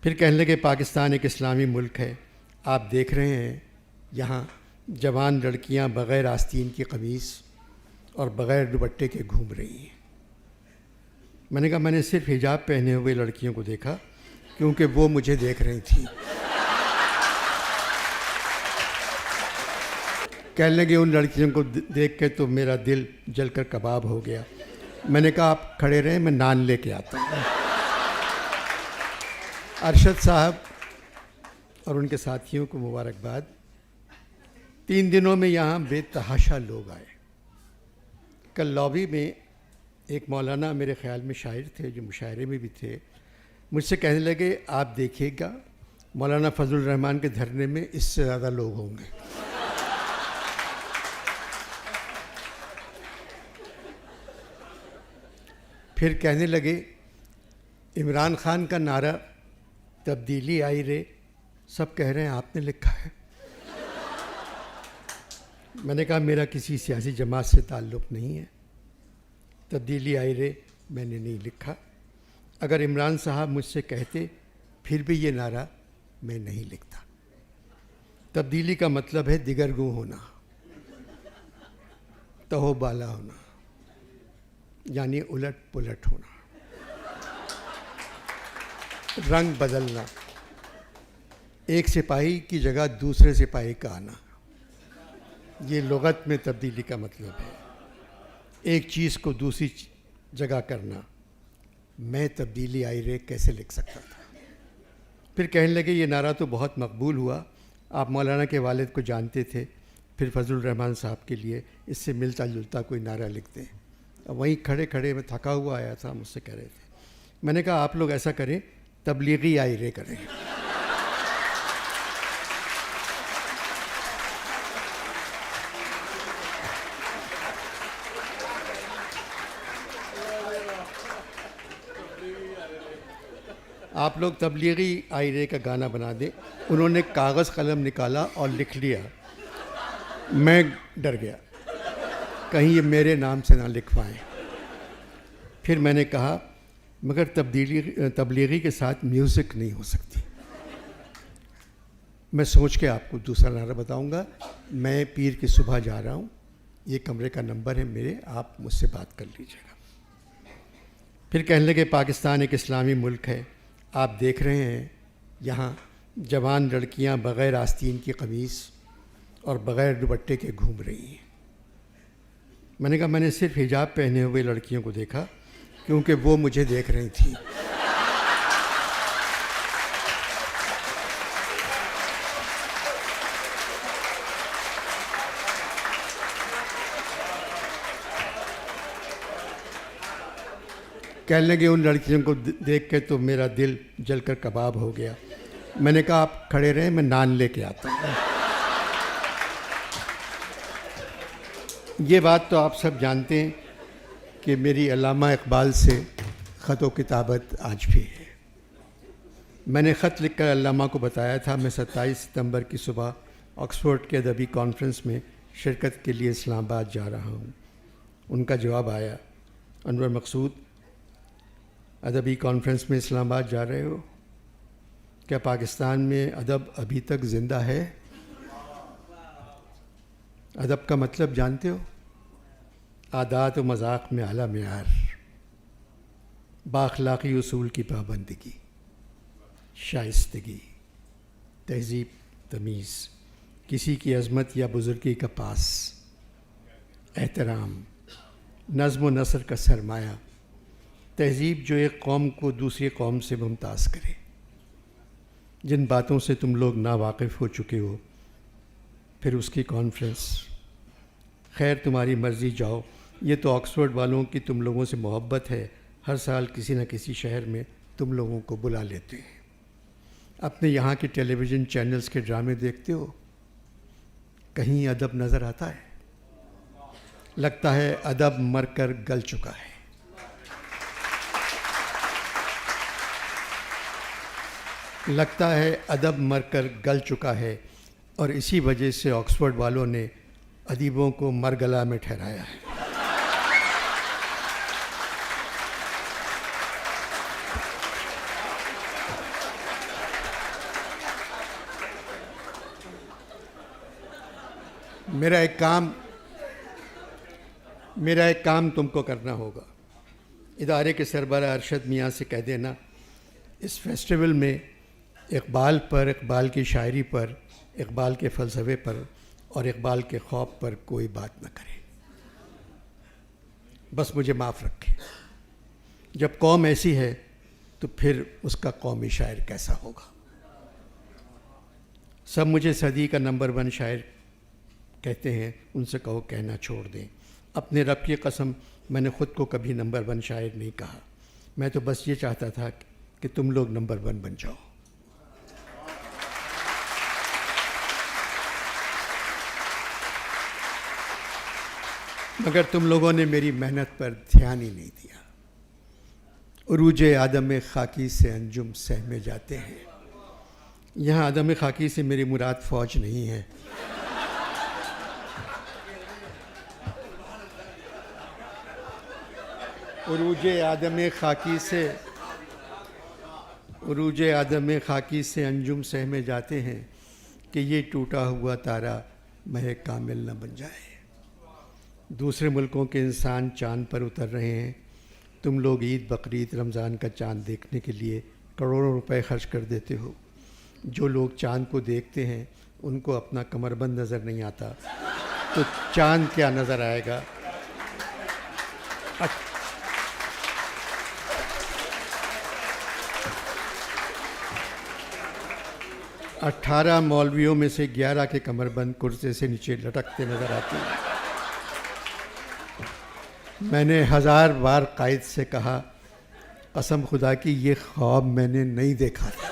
پھر کہنے لگے پاکستان ایک اسلامی ملک ہے، آپ دیکھ رہے ہیں یہاں جوان لڑکیاں بغیر آستین کی قمیص اور بغیر دوپٹے کے گھوم رہی ہیں۔ میں نے کہا میں نے صرف حجاب پہنے ہوئے لڑکیوں کو دیکھا کیونکہ وہ مجھے دیکھ رہی تھیں۔ کہنے لگے ان لڑکیوں کو دیکھ کے تو میرا دل جل کر کباب ہو گیا۔ میں نے کہا آپ کھڑے رہیں، میں نان لے کے آتا ہوں۔ ارشد صاحب اور ان کے ساتھیوں کو مبارکباد۔ 3 دنوں میں یہاں بے تحاشا لوگ آئے۔ کل لابی میں ایک مولانا میرے خیال میں شاعر تھے جو مشاعرے میں بھی تھے، مجھ سے کہنے لگے آپ دیکھیے گا مولانا فضل الرحمان کے دھرنے میں اس سے زیادہ لوگ ہوں گے۔ پھر کہنے لگے عمران خان کا نعرہ تبدیلی آئی رے، سب کہہ رہے ہیں آپ نے لکھا ہے۔ میں نے کہا میرا کسی سیاسی جماعت سے تعلق نہیں ہے، تبدیلی آئی رے میں نے نہیں لکھا۔ اگر عمران صاحب مجھ سے کہتے پھر بھی یہ نعرہ میں نہیں لکھتا۔ تبدیلی کا مطلب ہے دگرگوں ہونا، تہو بالا ہونا، یعنی الٹ پلٹ ہونا، رنگ بدلنا، ایک سپاہی کی جگہ دوسرے سپاہی کا آنا، یہ لغت میں تبدیلی کا مطلب ہے۔ ایک چیز کو دوسری جگہ کرنا۔ میں تبدیلی آئی رے کیسے لکھ سکتا تھا؟ پھر کہنے لگے یہ نعرہ تو بہت مقبول ہوا، آپ مولانا کے والد کو جانتے تھے، پھر فضل الرحمان صاحب کے لیے اس سے ملتا جلتا کوئی نعرہ لکھ دیں۔ وہیں کھڑے کھڑے میں تھکا ہوا آیا تھا، مجھ سے کہہ رہے تھے۔ میں نے کہا آپ لوگ ایسا کریں، تبلیغی آئی رے کریں۔ آپ لوگ تبلیغی آئی رے کا گانا بنا دیں۔ انہوں نے کاغذ قلم نکالا اور لکھ لیا۔ میں ڈر گیا کہیں یہ میرے نام سے نہ لکھوائیں۔ پھر میں نے کہا مگر تبلیغی کے ساتھ میوزک نہیں ہو سکتی۔ میں سوچ کے آپ کو دوسرا نعرہ بتاؤں گا۔ میں پیر کی صبح جا رہا ہوں، یہ کمرے کا نمبر ہے میرے، آپ مجھ سے بات کر لیجیے گا۔ پھر کہنے لگے پاکستان ایک اسلامی ملک ہے، آپ دیکھ رہے ہیں یہاں جوان لڑکیاں بغیر آستین کی قمیص اور بغیر دوپٹے کے گھوم رہی ہیں۔ میں نے کہا میں نے صرف حجاب پہنے ہوئے لڑکیوں کو دیکھا کیونکہ وہ مجھے دیکھ رہی تھیں۔ کہنے لگے ان لڑکیوں کو دیکھ کے تو میرا دل جل کر کباب ہو گیا۔ میں نے کہا آپ کھڑے رہیں، میں نان لے کے آتا ہوں۔ یہ بات تو آپ سب جانتے ہیں کہ میری علامہ اقبال سے خط و کتابت آج بھی ہے۔ میں نے خط لکھ کر علامہ کو بتایا تھا میں 27 ستمبر کی صبح آکسفورڈ کے ادبی کانفرنس میں شرکت کے لیے اسلام آباد جا رہا ہوں۔ ان کا جواب آیا، انور مقصود ادبی کانفرنس میں اسلام آباد جا رہے ہو؟ کیا پاکستان میں ادب ابھی تک زندہ ہے؟ ادب کا مطلب جانتے ہو؟ عادات و مذاق میں اعلیٰ معیار، بااخلاقی اصول کی پابندگی، شائستگی، تہذیب، تمیز، کسی کی عظمت یا بزرگی کا پاس، احترام، نظم و نثر کا سرمایہ، تہذیب جو ایک قوم کو دوسری قوم سے ممتاز کرے۔ جن باتوں سے تم لوگ ناواقف ہو چکے ہو، پھر اس کی کانفرنس، خیر تمہاری مرضی جاؤ۔ یہ تو آکسفورڈ والوں کی تم لوگوں سے محبت ہے، ہر سال کسی نہ کسی شہر میں تم لوگوں کو بلا لیتے ہیں۔ اپنے یہاں کے ٹیلی ویژن چینلز کے ڈرامے دیکھتے ہو، کہیں ادب نظر آتا ہے؟ لگتا ہے ادب مر کر گل چکا ہے۔ لگتا ہے ادب مر کر گل چکا ہے، اور اسی وجہ سے آکسفورڈ والوں نے ادیبوں کو مرگلا میں ٹھہرایا ہے۔ میرا ایک کام تم کو کرنا ہوگا. ادارے کے سربراہ ارشد میاں سے کہہ دینا اس فیسٹیول میں اقبال پر، اقبال کی شاعری پر، اقبال کے فلسفے پر اور اقبال کے خواب پر کوئی بات نہ کرے. بس مجھے معاف رکھے. جب قوم ایسی ہے تو پھر اس کا قومی شاعر کیسا ہوگا؟ سب مجھے صدی کا نمبر 1 شاعر کہتے ہیں، ان سے کہو کہنا چھوڑ دیں. اپنے رب کی قسم میں نے خود کو کبھی نمبر 1 شاعر نہیں کہا. میں تو بس یہ چاہتا تھا کہ تم لوگ نمبر 1 بن جاؤ. مگر تم لوگوں نے میری محنت پر دھیان ہی نہیں دیا. عروج آدم خاکی سے انجم سہمے جاتے ہیں. یہاں آدم خاکی سے میری مراد فوج نہیں ہے. عروج آدم خاکی سے انجم سہمے جاتے ہیں کہ یہ ٹوٹا ہوا تارا مہ کامل نہ بن جائے. دوسرے ملکوں کے انسان چاند پر اتر رہے ہیں. تم لوگ عید، بقرعید، رمضان کا چاند دیکھنے کے لیے کروڑوں روپے خرچ کر دیتے ہو. جو لوگ چاند کو دیکھتے ہیں ان کو اپنا کمر بند نظر نہیں آتا تو چاند کیا نظر آئے گا؟ 18 مولویوں میں سے 11 کے کمر بند کرسے سے نیچے لٹکتے نظر آتے ہیں. میں نے 1000 بار قائد سے کہا قسم خدا کی یہ خواب میں نے نہیں دیکھا تھا.